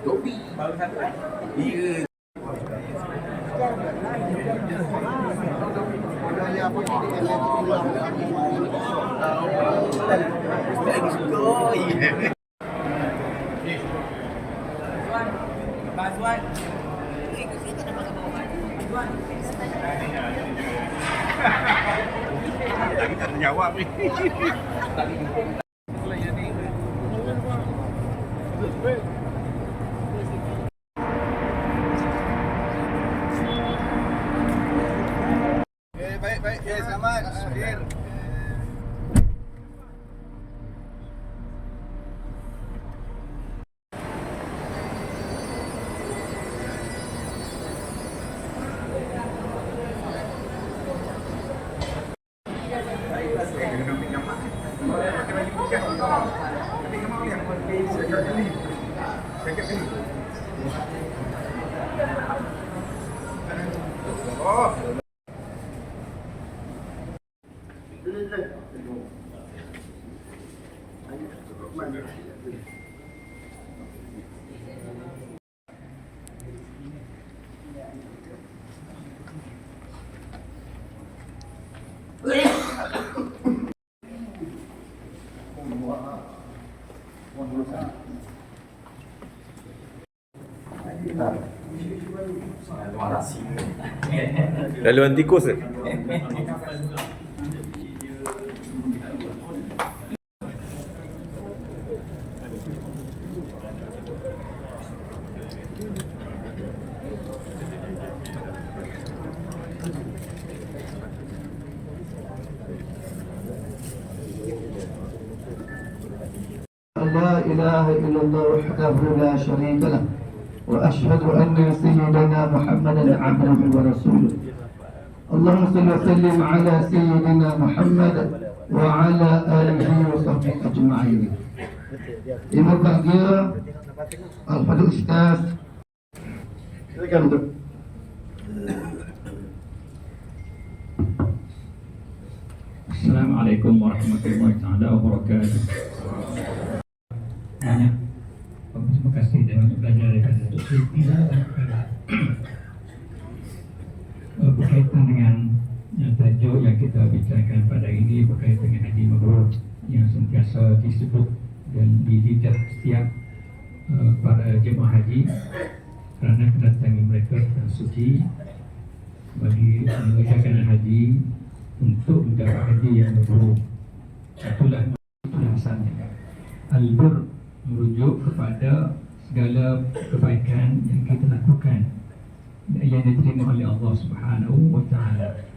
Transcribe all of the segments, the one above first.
Topi. Dia tak jawab ni. Baik, selamat. Hadir. Laluan tikus ni. لا إله إلا الله وحده لا شريك له وأشهد أن سيدنا محمدا عبده ورسوله اللهم صل وسلم على سيدنا محمد وعلى آله وصحبه أجمعين. Yang berbahagia Al-Fadhil Ustaz. Silakan duduk. Assalamualaikum warahmatullahi wabarakatuh. Banyak terima kasih dan banyak belajar daripada Dr. berkaitan dengan tajuk yang kita bicarakan pada hari ini berkaitan dengan Haji Mabrur yang sentiasa disebut dan dilidah setiap para jemaah haji kerana kedatangan mereka ke suci bagi mengerjakan haji untuk mendapat haji yang mabrur. Itulah asalnya. Al-Bir merujuk kepada segala kebaikan yang kita lakukan yang diterima oleh Allah Subhanahu wa Ta'ala.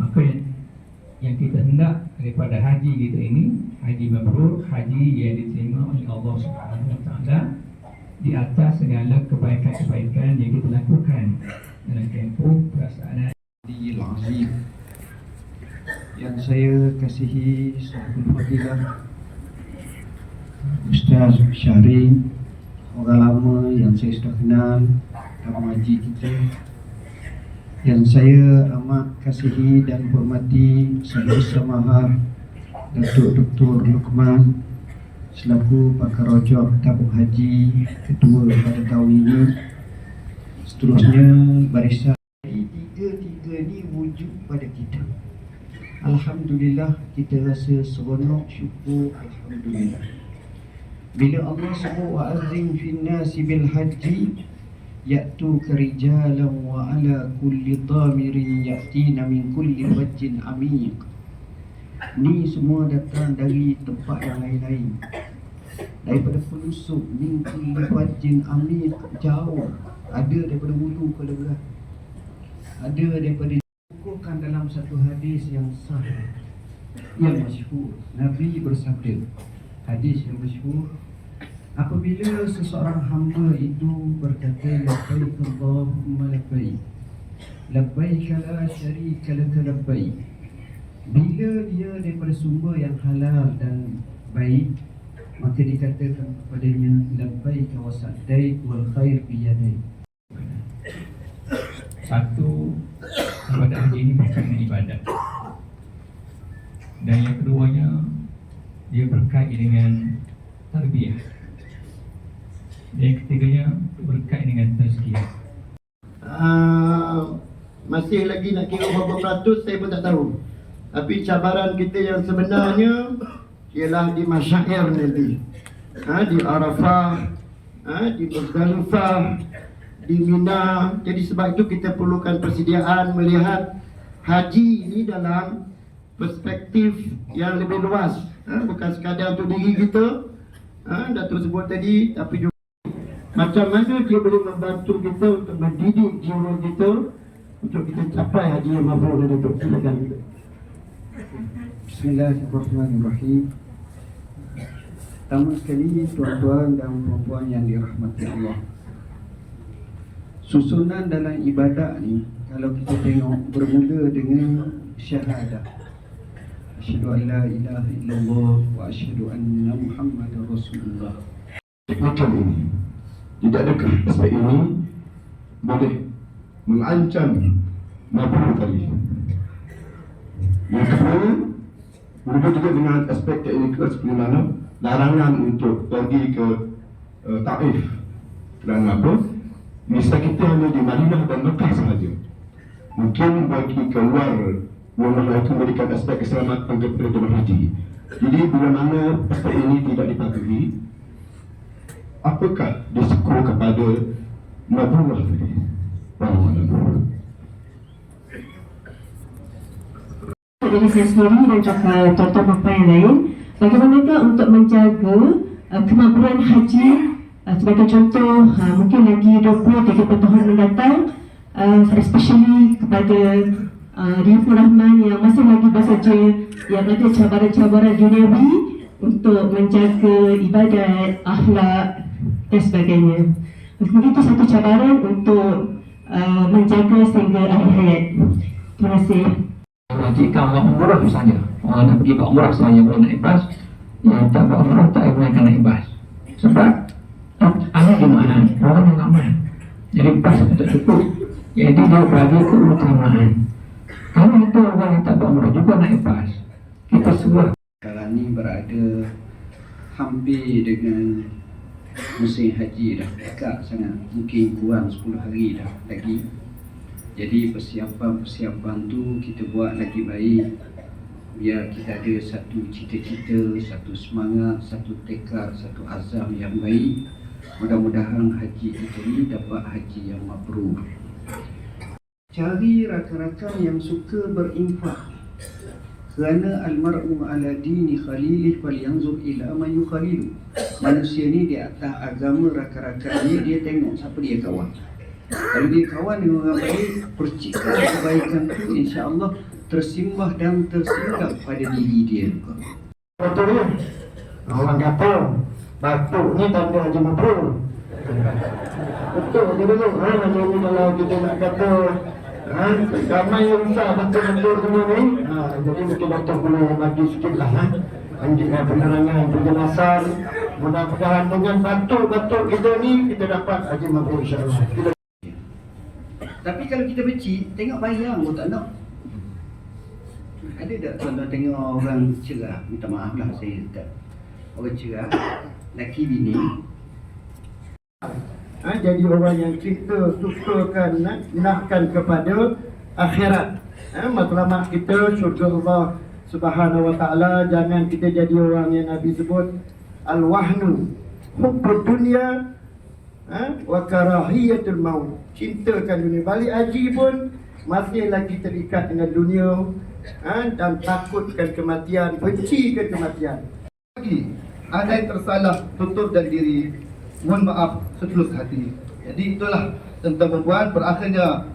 Maka yang kita hendak daripada haji kita ini, haji mabrur, haji yang diterima oleh Allah Subhanahu wa Ta'ala di atas segala kebaikan-kebaikan yang kita lakukan dalam tempoh pelaksanaan Haji Al-Azim yang saya kasihi Sahibul Fadilah Ustaz Syahri, orang lama yang saya sudah kenal dalam haji kita, yang saya amat kasihi dan hormati Saudara Samahar Datuk Dr. Luqman selaku pakar rojok tabung haji kedua pada tahun ini. Seterusnya barisan tiga-tiga ni wujud pada kita. Alhamdulillah, kita rasa seronok, syukur, alhamdulillah. Bila Allah sebut wa'azim fin nasi bil haji ya'tuka rijalan wa ala kulli dhamirin ya'tina min kulli wajhin amiq. Ni semua datang dari tempat yang lain-lain, daripada pelusuk min kulli wajhin amiq, jauh, ada daripada hulu ke belah, ada daripada dikukuhkan dalam satu hadis yang sah yang masyhur. Nabi bersabda, hadis yang masyhur, apabila seseorang hamba itu berkata labbaik Allahumma labbaik, labbaik la syarika laka labbaik, bila dia daripada sumber yang halal dan baik, maka dikatakan kepadanya labbaik wa sa'daik wal khair bi yadaik. Satu, ibadah haji ini bukan ibadah. Dan yang keduanya, dia berkait dengan tarbiyah. Dan yang ketiganya berkait dengan tazkiyah. Masih lagi nak kira berapa peratus saya pun tak tahu. Tapi cabaran kita yang sebenarnya ialah di masyair nanti, di Arafah, di Muzdalifah, di Mina. Jadi sebab itu kita perlukan persediaan melihat haji ini dalam perspektif yang lebih luas, bukan sekadar untuk diri kita, Datuk sebut tadi, tapi juga macam mana dia boleh membantu kita untuk mendidik jiwa kita untuk kita capai haji yang mabrur. Datuk, silakan. Bismillahirrahmanirrahim. Pertama sekali, tuan-tuan dan puan-puan yang dirahmati Allah, susunan dalam ibadat ni kalau kita tengok bermula dengan syahadah, asyhadu an la ilaha illallah wa asyhadu anna Muhammadar Rasulullah. Macam ini, tidak adakah aspek ini boleh mengancam mabrur tadi? Yang kedua, berbeza juga dengan aspek teknikal seperti mana larangan untuk pergi ke Taif. Kerana apa? Misa kita hanya di Madinah dan Mekah sahaja. Mungkin bagi keluar rumah itu memberikan aspek keselamatan kepada jemaah haji. Jadi bila mana aspek ini tidak dipatuhi, apakah risiko kepada mabrur tadi? Diri saya sendiri dan juga tuan-tuan bapa yang lain, bagaimanakah untuk menjaga kemakburan haji. Sebagai contoh, mungkin lagi 20-30 tahun mendatang, especially kepada Rifur Rahman yang masih lagi bekerja, yang ada cabaran-cabaran duniawi untuk menjaga ibadat, akhlak dan sebagainya. Mungkin itu satu cabaran untuk menjaga sehingga akhir hayat. Terima kasih. Jika orang umrah misalnya, orang nak pergi buat umrah sebenarnya boleh naik bas, yang tak buat umrah tak boleh naik bas. Sebab ada jemaah orang yang aman, jadi bas tak cukup. Jadi dia bagi keutamaan. Kalau itu orang yang tak buat umrah juga naik bas, kita semua Sekarang ni berada hampir dengan musim haji dah dekat sangat, mungkin kurang 10 hari dah lagi. Jadi persiapan tu kita buat lagi baik, biar kita ada satu cita-cita, satu semangat, satu tekad, satu azam yang baik. Mudah-mudahan haji kita ni dapat haji yang mabrur. Cari rakan-rakan yang suka berinfak, kerana almar'u ala dini khalilih falyanzur ila man yukhalilu. Manusia ni di atas agama rakan-rakannya, dia tengok siapa dia kawan. Kalau dia kawan dengan orang baik, percikan kebaikan tu insya-Allah tersimbah dan tersinggah pada diri dia. Betul ya? Orang kata batuk ni tanda haji mabrur. Betul je dulu. Macam ni kalau kita nak kata ramai yang rusak betul-betul semua ni. Jadi mungkin doktor perlu bagi sikit lah. Anjingkan penerangan penjelasan. Mudah-mudahan dengan batuk-batuk kita ni kita dapat haji mabrur insya-Allah. Tapi kalau kita benci, tengok bayang pun tak nak. Ada tak tuan-tuan tengok orang cerah, minta maaf lah saya tak, orang cerah, laki bini, jadi orang yang kita sukakan, nakkan kepada akhirat. Matlamat kita syurga Allah Subhanahu wa ta'ala. Jangan kita jadi orang yang Nabi sebut al-wahnu hubbud dunya wa karahiyatul maut. Cintakan dunia. Balik haji pun masih lagi terikat dengan dunia, dan takutkan kematian, bencikan kematian. Lagi ada yang tersalah tutur dan diri, mohon maaf setulus hati. Jadi itulah tentang perempuan. Berakhirnya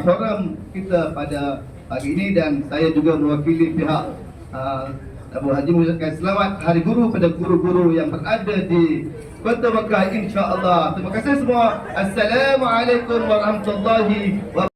forum kita pada pagi ini, dan saya juga mewakili pihak Abu Haji mengucapkan selamat Hari Guru pada guru-guru yang berada di Kota Mekah insya-Allah. Terima kasih semua. Assalamualaikum warahmatullahi wabarakatuh.